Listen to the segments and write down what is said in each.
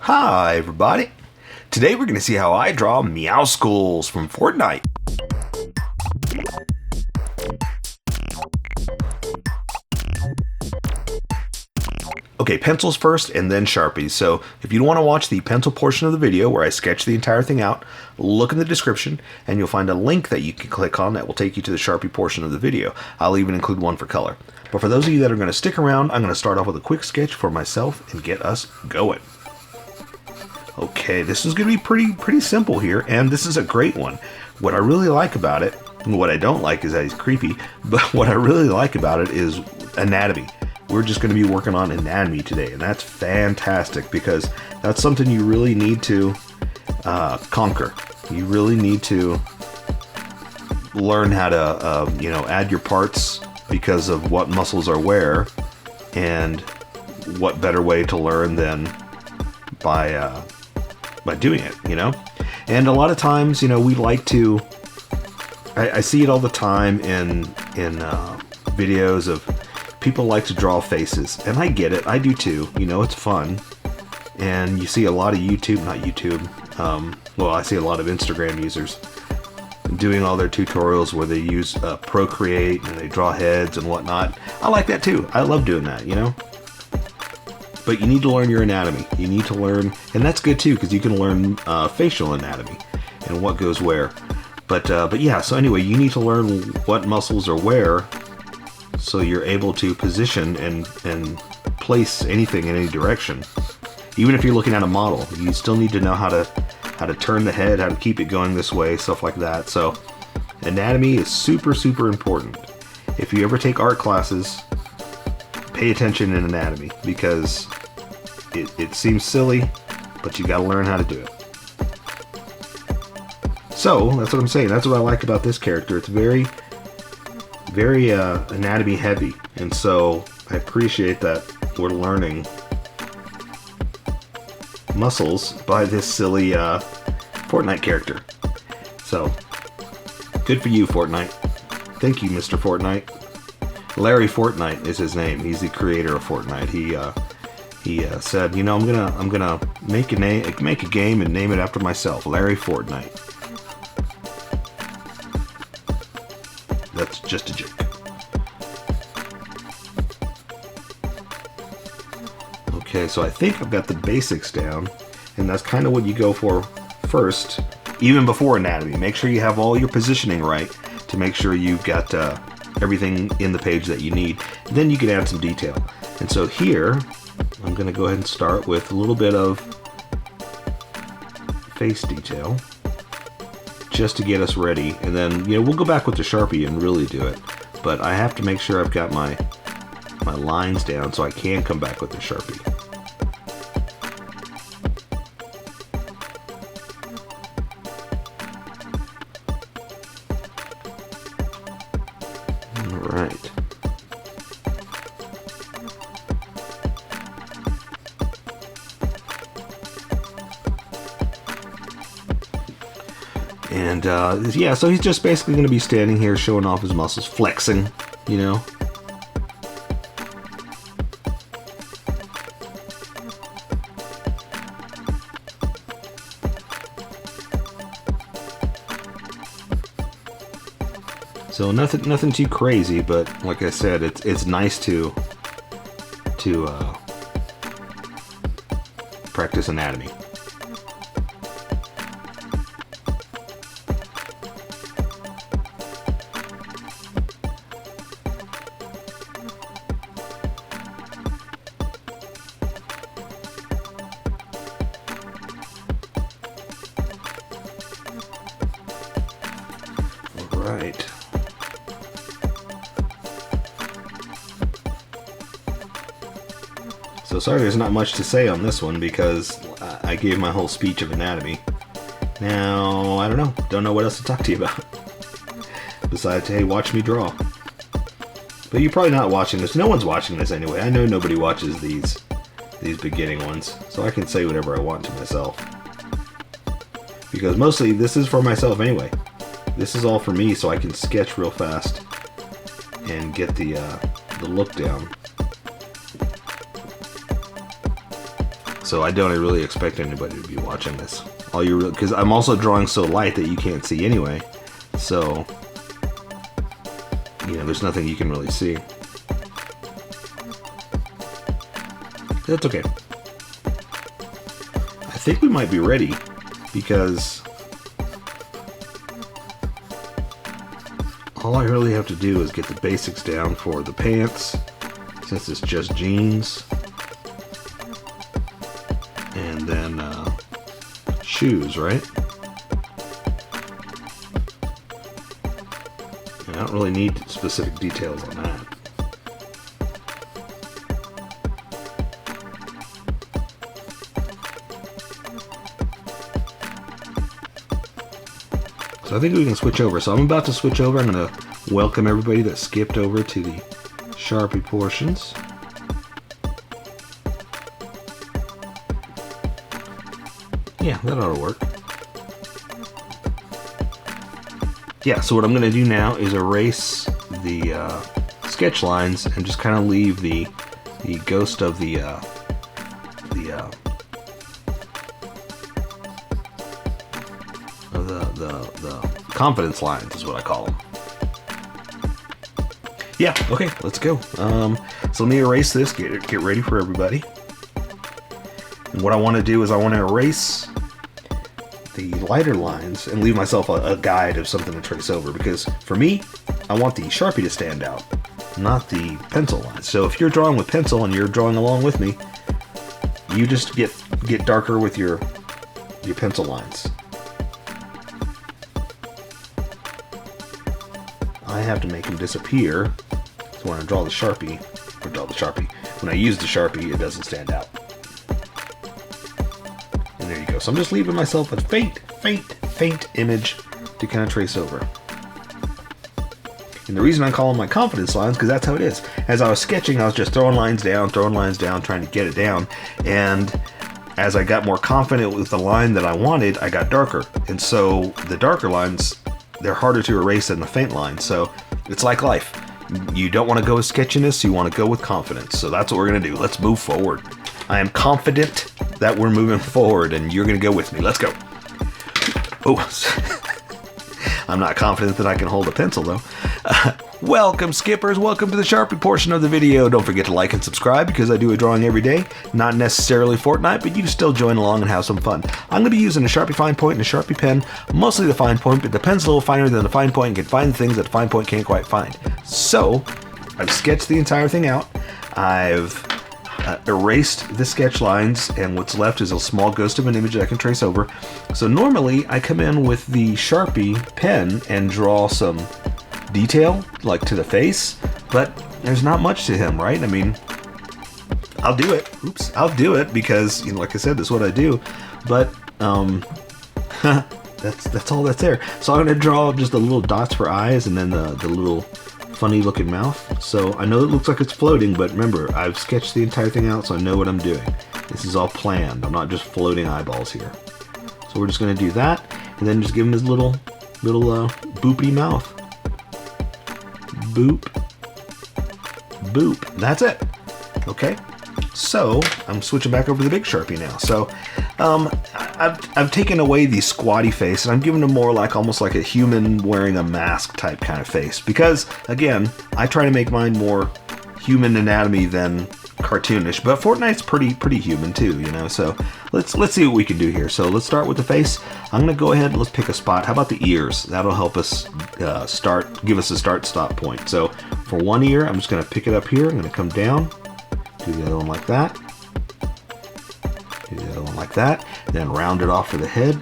Hi everybody! Today we're going to see how I draw Meowscles from Fortnite. Okay, pencils first and then Sharpies. So if you want to watch the pencil portion of the video where I sketch the entire thing out, look in the description and you'll find a link that you can click on that will take you to the Sharpie portion of the video. I'll even include one for color. But for those of you that are going to stick around, I'm going to start off with a quick sketch for myself and get us going. Okay, this is going to be pretty simple here, and this is a great one. What I really like about it, and what I don't like is that he's creepy, but what I really like about it is anatomy. We're just going to be working on anatomy today, and that's fantastic because that's something you really need to conquer. You really need to learn how to, add your parts because of what muscles are where, and what better way to learn than by doing it, And a lot of times, we like to, I see it all the time in videos of people like to draw faces, and I get it, I do too, it's fun, and you see a lot of I see a lot of Instagram users doing all their tutorials where they use Procreate and they draw heads and whatnot. I like that too, I love doing that, But you need to learn your anatomy. You need to learn, and that's good too, because you can learn facial anatomy and what goes where. But yeah, so anyway, you need to learn what muscles are where, so you're able to position and place anything in any direction. Even if you're looking at a model, you still need to know how to turn the head, how to keep it going this way, stuff like that. So anatomy is super important. If you ever take art classes, pay attention in anatomy, because it seems silly, but you got to learn how to do it. So that's what I'm saying. That's what I like about this character. It's very anatomy heavy, and so I appreciate that we're learning muscles by this silly Fortnite character. So good for you, Fortnite. Thank you, Mr. Fortnite. Larry Fortnite is his name. He's the creator of Fortnite. He said, I'm gonna make a game and name it after myself, Larry Fortnite. That's just a joke. Okay, so I think I've got the basics down, and that's kind of what you go for first, even before anatomy. Make sure you have all your positioning right to make sure you've got everything in the page that you need. And then you can add some detail. And so here, I'm going to go ahead and start with a little bit of face detail, just to get us ready. And then, we'll go back with the Sharpie and really do it. But I have to make sure I've got my lines down so I can come back with the Sharpie. Right. And yeah, so he's just basically going to be standing here showing off his muscles, flexing, So nothing too crazy, but like I said, it's nice to practice anatomy. All right. So sorry there's not much to say on this one because I gave my whole speech of anatomy. Now, I don't know what else to talk to you about. Besides, hey, watch me draw. But you're probably not watching this. No one's watching this anyway. I know nobody watches these beginning ones, so I can say whatever I want to myself. Because mostly this is for myself anyway. This is all for me, so I can sketch real fast and get the look down. So I don't really expect anybody to be watching this. Because I'm also drawing so light that you can't see anyway. So, you know, there's nothing you can really see. That's okay. I think we might be ready because all I really have to do is get the basics down for the pants, since it's just jeans, and then shoes, right? I don't really need specific details on that. So I think we can switch over. So I'm about to switch over. I'm going to welcome everybody that skipped over to the Sharpie portions. Yeah, that ought to work. Yeah, so what I'm going to do now is erase the sketch lines and just kind of leave the ghost of the confidence lines is what I call them. Yeah, okay, let's go. So let me erase this, get ready for everybody. And what I want to do is I want to erase the lighter lines and leave myself a guide of something to trace over, because for me, I want the Sharpie to stand out, not the pencil lines. So if you're drawing with pencil and you're drawing along with me, you just get darker with your pencil lines. I have to make them disappear, so when I draw the Sharpie, when I use the Sharpie, it doesn't stand out. And there you go. So I'm just leaving myself a faint image to kind of trace over. And the reason I call them my confidence lines, because that's how it is. As I was sketching, I was just throwing lines down, trying to get it down. And as I got more confident with the line that I wanted, I got darker. And so the darker lines, they're harder to erase than the faint lines. So it's like life. You don't want to go with sketchiness, you want to go with confidence. So that's what we're going to do. Let's move forward. I am confident that we're moving forward, and you're going to go with me. Let's go. Oh, I'm not confident that I can hold a pencil, though. Welcome, skippers. Welcome to the Sharpie portion of the video. Don't forget to like and subscribe, because I do a drawing every day. Not necessarily Fortnite, but you can still join along and have some fun. I'm going to be using a Sharpie fine point and a Sharpie pen, mostly the fine point, but the pen's a little finer than the fine point and can find things that the fine point can't quite find. So, I've sketched the entire thing out. I've erased the sketch lines, and what's left is a small ghost of an image that I can trace over. So normally I come in with the Sharpie pen and draw some detail, like to the face, but there's not much to him, right? I mean, I'll do it. Oops, I'll do it because, you know, like I said, this is what I do. But that's all that's there. So I'm gonna draw just the little dots for eyes, and then the little funny looking mouth. So I know it looks like it's floating, but remember, I've sketched the entire thing out, so I know what I'm doing. This is all planned. I'm not just floating eyeballs here. So we're just gonna do that, and then just give him his little boopy mouth. Boop, boop. That's it. Okay. So I'm switching back over to the big Sharpie now. So I've taken away the squatty face, and I'm giving him more like almost like a human wearing a mask type kind of face, because again, I try to make mine more human anatomy than cartoonish, but Fortnite's pretty human too, you know. So let's see what we can do here. So let's start with the face. I'm gonna go ahead and let's pick a spot. How about the ears? That'll help us give us a start-stop point. So for one ear, I'm just gonna pick it up here. I'm gonna come down, do the other one like that, do the other one like that, then round it off for the head,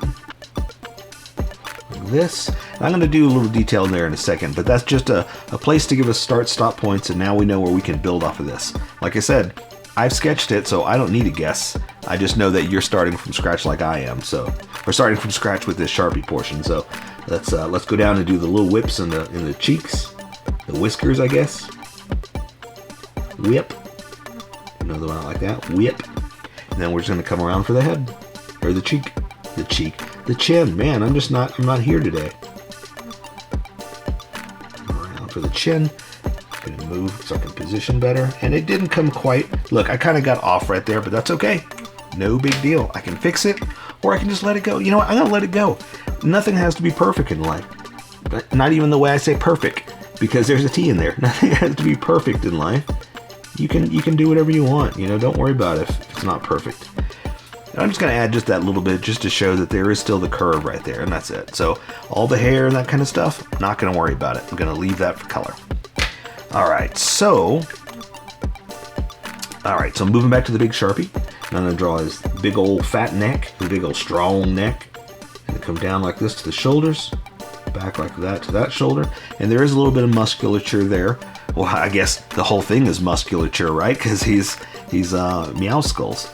like this. And I'm gonna do a little detail in there in a second, but that's just a place to give us start-stop points, and now we know where we can build off of this. Like I said, I've sketched it, so I don't need a guess. I just know that you're starting from scratch like I am. So we're starting from scratch with this Sharpie portion. So let's go down and do the little whips in the cheeks, the whiskers, I guess. Whip. Another one like that. Whip. And then we're just gonna come around for the head, or the cheek, the chin. Man, I'm not here today. Come around for the chin. Gonna move so I can position better, and it didn't come quite. Look, I kind of got off right there, but that's okay. No big deal. I can fix it, or I can just let it go. You know what? I'm gonna let it go. Nothing has to be perfect in life. But not even the way I say perfect, because there's a T in there. Nothing has to be perfect in life. You can do whatever you want. You know, don't worry about it if it's not perfect. And I'm just gonna add just that little bit just to show that there is still the curve right there, and that's it. So all the hair and that kind of stuff, not gonna worry about it. I'm gonna leave that for color. All right, so I'm moving back to the big Sharpie. And I'm gonna draw his big old fat neck, his big old strong neck. And come down like this to the shoulders, back like that to that shoulder. And there is a little bit of musculature there. Well, I guess the whole thing is musculature, right? Because he's Meowscles.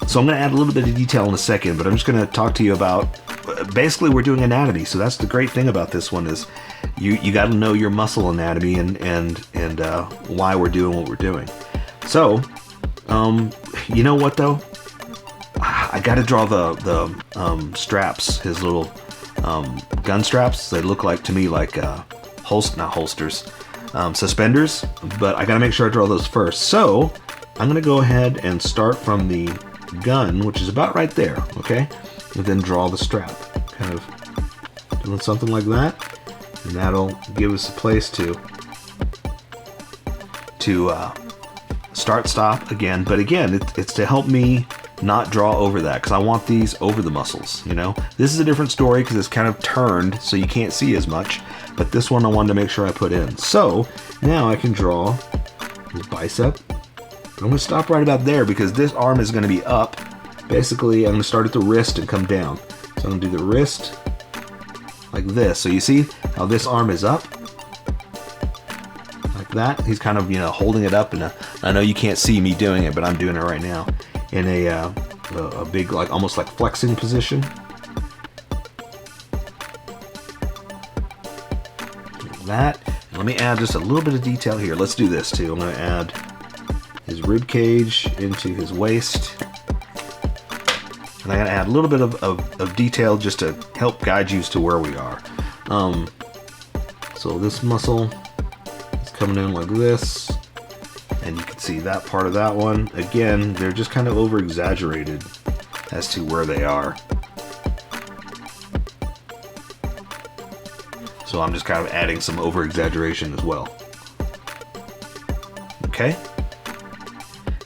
So I'm gonna add a little bit of detail in a second, but I'm just gonna talk to you about, basically we're doing anatomy. So that's the great thing about this one is you got to know your muscle anatomy and why we're doing what we're doing. So, you know what though? I got to draw the straps, his little gun straps. They look like to me like not holsters, suspenders. But I got to make sure I draw those first. So I'm gonna go ahead and start from the gun, which is about right there. Okay, and then draw the strap, kind of doing something like that, and that'll give us a place to start, stop again. But again, it's to help me not draw over that, because I want these over the muscles. You know, this is a different story because it's kind of turned so you can't see as much, but this one I wanted to make sure I put in. So now I can draw his bicep. I'm going to stop right about there because this arm is going to be up. Basically, I'm going to start at the wrist and come down. So I'm going to do the wrist like this. So you see how this arm is up? Like that. He's kind of, you know, holding it up. And I know you can't see me doing it, but I'm doing it right now in a big, like almost like flexing position. Like that. And let me add just a little bit of detail here. Let's do this too. I'm going to add his rib cage into his waist. And I'm going to add a little bit of detail just to help guide you as to where we are. So this muscle is coming in like this. And you can see that part of that one. Again, they're just kind of over exaggerated as to where they are. So I'm just kind of adding some over exaggeration as well. Okay.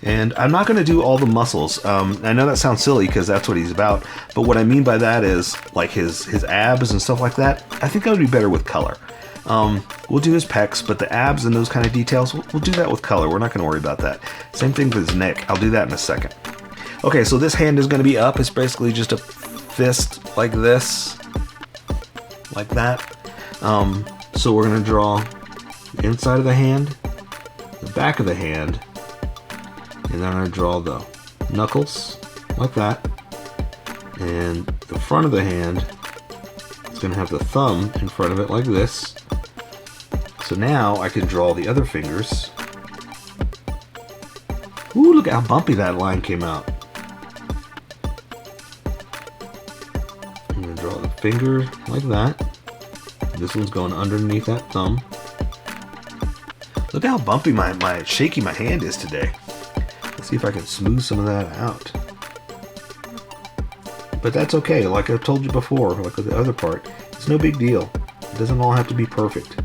And I'm not going to do all the muscles. I know that sounds silly because that's what he's about. But what I mean by that is like his abs and stuff like that. I think I would be better with color. We'll do his pecs, but the abs and those kind of details, we'll do that with color. We're not going to worry about that. Same thing with his neck. I'll do that in a second. Okay, so this hand is going to be up. It's basically just a fist like this. Like that. So we're going to draw the inside of the hand, the back of the hand, and then I'm going to draw the knuckles like that. And the front of the hand is going to have the thumb in front of it like this. So now I can draw the other fingers. Ooh, look at how bumpy that line came out. I'm going to draw the finger like that. This one's going underneath that thumb. Look how bumpy shaky my hand is today. Let's see if I can smooth some of that out. But that's okay, like I told you before, like with the other part, it's no big deal. It doesn't all have to be perfect.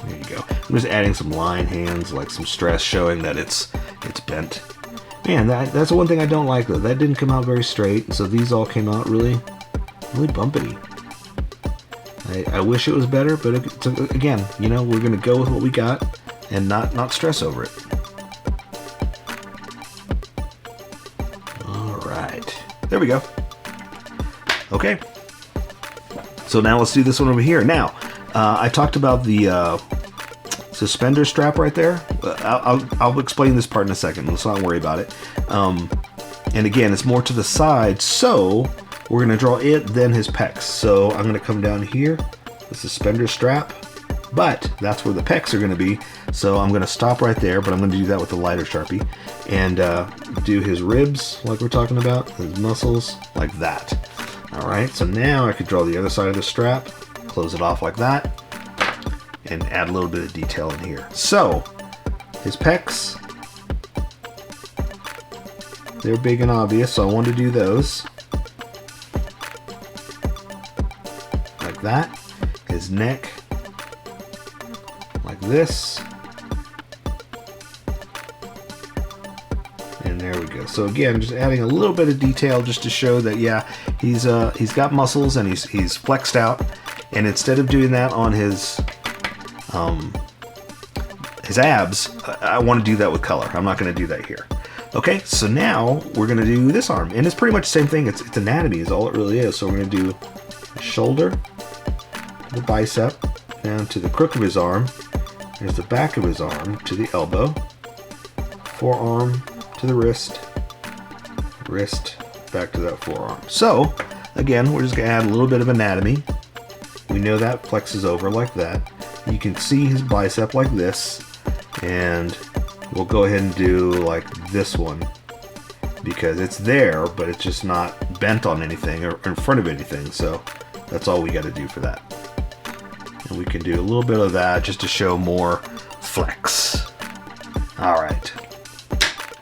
There you go. I'm just adding some line hands, like some stress showing that it's bent. Man, that's the one thing I don't like though. That didn't come out very straight, and so these all came out really bumpy. I wish it was better, but again, you know, we're gonna go with what we got and not stress over it. All right, there we go. Okay, so now let's do this one over here. Now, I talked about the suspender strap right there. I'll explain this part in a second. Let's not worry about it. And again, it's more to the side, so we're going to draw it, then his pecs. So I'm going to come down here, the suspender strap, but that's where the pecs are going to be. So I'm going to stop right there, but I'm going to do that with the lighter Sharpie, and do his ribs like we're talking about, his muscles like that. All right, so now I could draw the other side of the strap, close it off like that. and add a little bit of detail in here. So his pecs, they're big and obvious, so I want to do those like that. His neck like this, and there we go. So again, just adding a little bit of detail just to show that, yeah, he's got muscles and he's flexed out. And instead of doing that on his abs, I want to do that with color. I'm not going to do that here. Okay, so now we're going to do this arm, and it's pretty much the same thing. It's anatomy is all it really is. So we're going to do the shoulder, the bicep, down to the crook of his arm. There's the back of his arm to the elbow, forearm to the wrist, wrist back to that forearm. So again, we're just going to add a little bit of anatomy. We know that flexes over like that. You can see his bicep like this, and we'll go ahead and do like this one because it's there, but it's just not bent on anything or in front of anything. So that's all we got to do for that. And we can do a little bit of that just to show more flex. All right.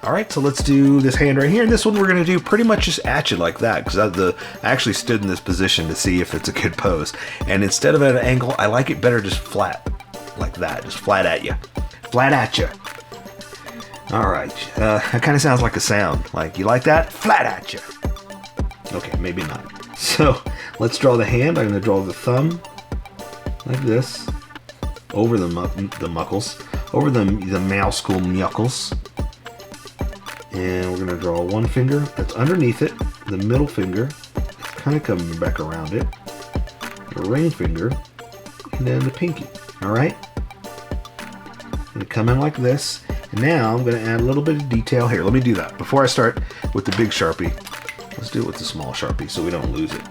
All right, so let's do this hand right here. And this one we're gonna do pretty much just at you like that, because I actually stood in this position to see if it's a good pose. And instead of at an angle, I like it better just flat, like that, just flat at you. Flat at you. All right, that kind of sounds like a sound. Like, you like that? Flat at you. Okay, maybe not. So let's draw the hand. I'm gonna draw the thumb like this, over the muckles, over the MEOWSCLES. And we're going to draw one finger that's underneath it, the middle finger, it's kind of coming back around it, the ring finger, and then the pinky. Alright? Going to come in like this, and now I'm going to add a little bit of detail here. Let me do that. Before I start with the big Sharpie, let's do it with the small Sharpie so we don't lose it.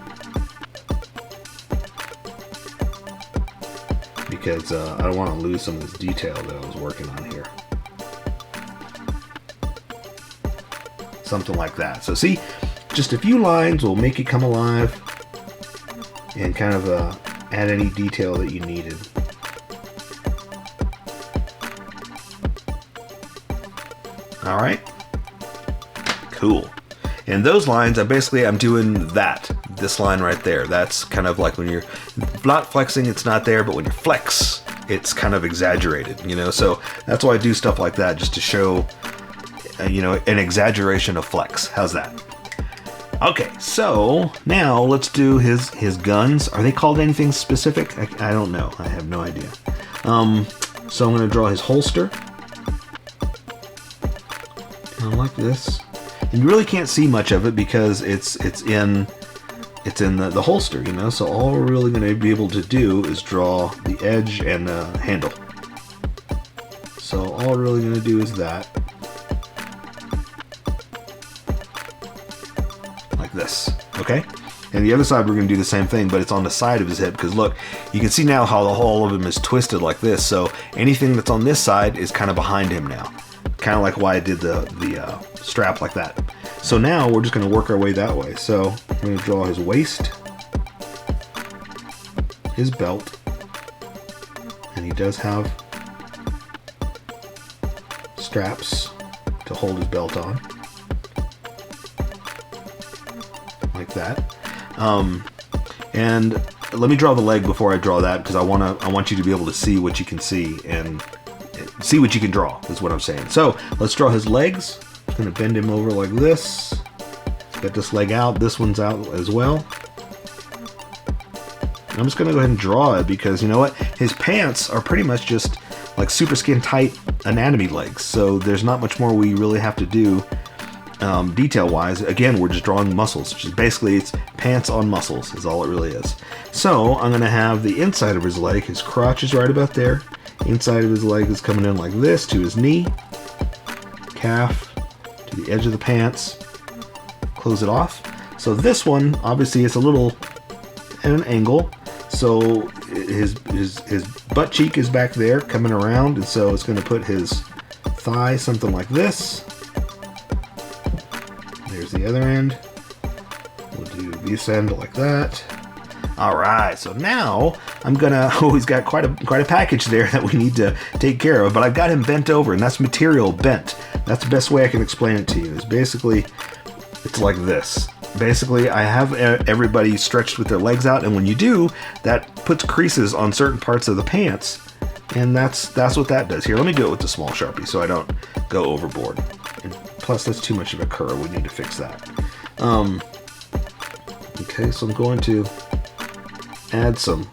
Because I don't want to lose some of this detail that I was working on here. Something like that. So see, just a few lines will make it come alive and kind of add any detail that you needed. All right, cool. And those lines, I'm doing this line right there. That's kind of like when you're not flexing, it's not there, but when you flex, it's kind of exaggerated, you know? So that's why I do stuff like that, just to show an exaggeration of flex. How's that? Okay, so now let's do his guns. Are they called anything specific? I don't know. I have no idea. So I'm going to draw his holster. Kind of like this. And you really can't see much of it because it's in the holster, you know. So all we're really going to be able to do is draw the edge and the handle. So all we're really going to do is that. This, okay? And the other side we're going to do the same thing, but it's on the side of his hip, because look, you can see now how the whole of him is twisted like this, so anything that's on this side is kind of behind him now. Kind of like why I did the strap like that. So now we're just going to work our way that way. So I'm going to draw his waist, his belt, and he does have straps to hold his belt on. Like that. And let me draw the leg before I draw that, because I want you to be able to see what you can see and see what you can draw, is what I'm saying. So let's draw his legs. I'm going to bend him over like this. Get this leg out. This one's out as well. I'm just going to go ahead and draw it, because you know what? His pants are pretty much just like super skin tight anatomy legs. So there's not much more we really have to do. Detail wise, again, we're just drawing muscles. Just basically, it's pants on muscles is all it really is. So I'm going to have the inside of his leg, his crotch is right about there. Inside of his leg is coming in like this to his knee, calf, to the edge of the pants. Close it off. So this one, obviously, it's a little at an angle. So his butt cheek is back there coming around, and so it's going to put his thigh something like this. There's the other end. We'll do this end like that. All right, so now I'm gonna, oh, he's got quite a package there that we need to take care of, but I've got him bent over, and that's material bent. That's the best way I can explain it to you, is basically, it's like this. Basically, I have everybody stretched with their legs out, and when you do, that puts creases on certain parts of the pants, and that's what that does. Here, let me do it with the small Sharpie so I don't go overboard. And plus, that's too much of a curve. We need to fix that. Okay, so I'm going to add some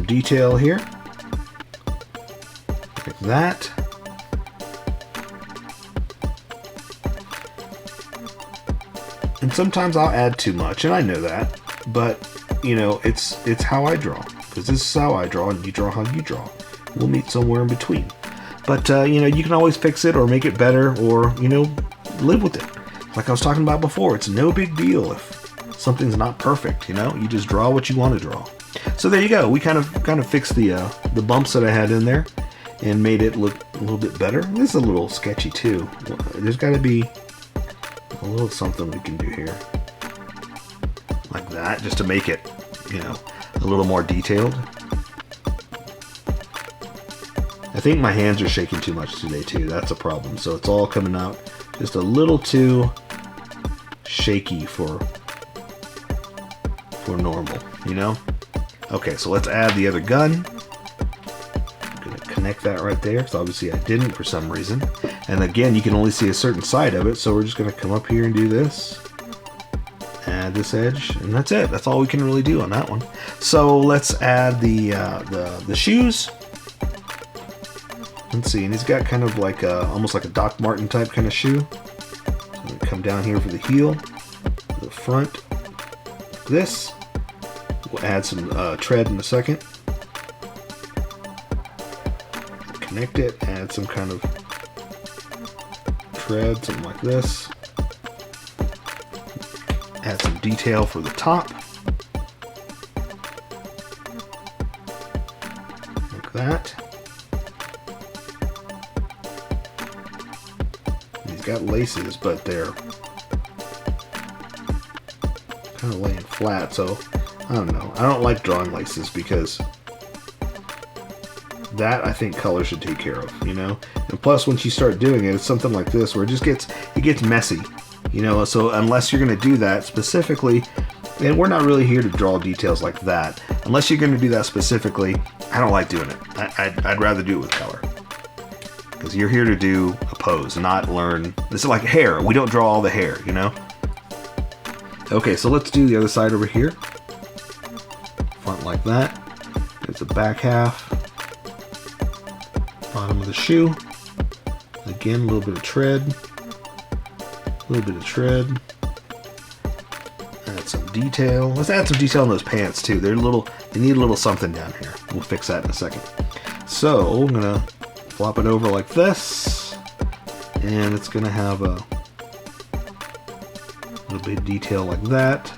detail here, like that. And sometimes I'll add too much, and I know that, but you know, it's how I draw, because this is how I draw, and you draw how you draw. We'll meet somewhere in between. But you know, you can always fix it or make it better, or you know, live with it. Like I was talking about before, it's no big deal if something's not perfect. You know, you just draw what you want to draw. So there you go. We kind of fixed the bumps that I had in there and made it look a little bit better. This is a little sketchy too. There's got to be a little something we can do here, like that, just to make it, you know, a little more detailed. I think my hands are shaking too much today too. That's a problem. So it's all coming out just a little too shaky for normal, you know? Okay, so let's add the other gun. I'm gonna connect that right there. So obviously I didn't for some reason. And again, you can only see a certain side of it. So we're just gonna come up here and do this. Add this edge, and that's it. That's all we can really do on that one. So let's add the shoes. Let's see, and he's got kind of like almost like a Doc Marten type kind of shoe. So I'm gonna come down here for the heel, the front, this. We'll add some tread in a second. Connect it, add some kind of tread, something like this. Add some detail for the top. Like that. He's got laces, but they're kind of laying flat, so I don't know. I don't like drawing laces because that I think color should take care of, you know? And plus, once you start doing it, it's something like this where it just gets messy, you know? So unless you're gonna do that specifically, and we're not really here to draw details like that, unless you're gonna do that specifically, I don't like doing it. I'd rather do it with color. Because you're here to do a pose, not learn. This is like hair. We don't draw all the hair, you know? Okay, so let's do the other side over here. Front like that. There's the back half. Bottom of the shoe. Again, a little bit of tread. A little bit of tread. Add some detail. Let's add some detail in those pants too. They need a little something down here. We'll fix that in a second. So I'm gonna flop it over like this, and it's gonna have a little bit of detail like that.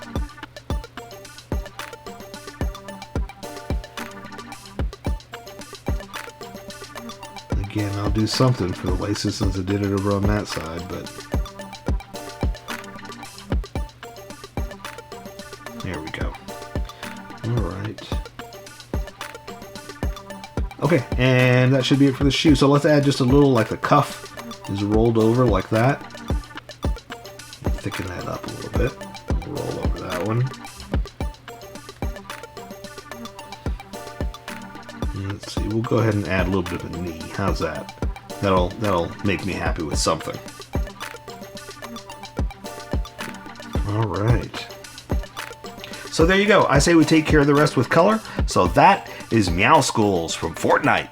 Again, I'll do something for the laces since I did it over on that side, but there we go. Alright. Okay, and that should be it for the shoe. So let's add just a little, like the cuff is rolled over like that. Thicken that up a little bit. Roll over that one. Let's see, we'll go ahead and add a little bit of a knee. How's that? That'll make me happy with something. Alright. So there you go. I say we take care of the rest with color. So that is MEOWSCLES from Fortnite.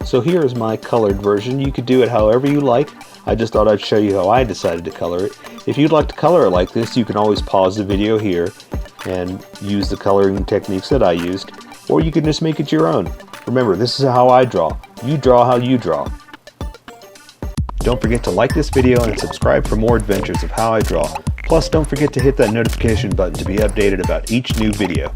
So here is my colored version. You could do it however you like. I just thought I'd show you how I decided to color it. If you'd like to color it like this, you can always pause the video here and use the coloring techniques that I used, or you can just make it your own. Remember, this is how I draw. You draw how you draw. Don't forget to like this video and subscribe for more adventures of how I draw. Plus, don't forget to hit that notification button to be updated about each new video.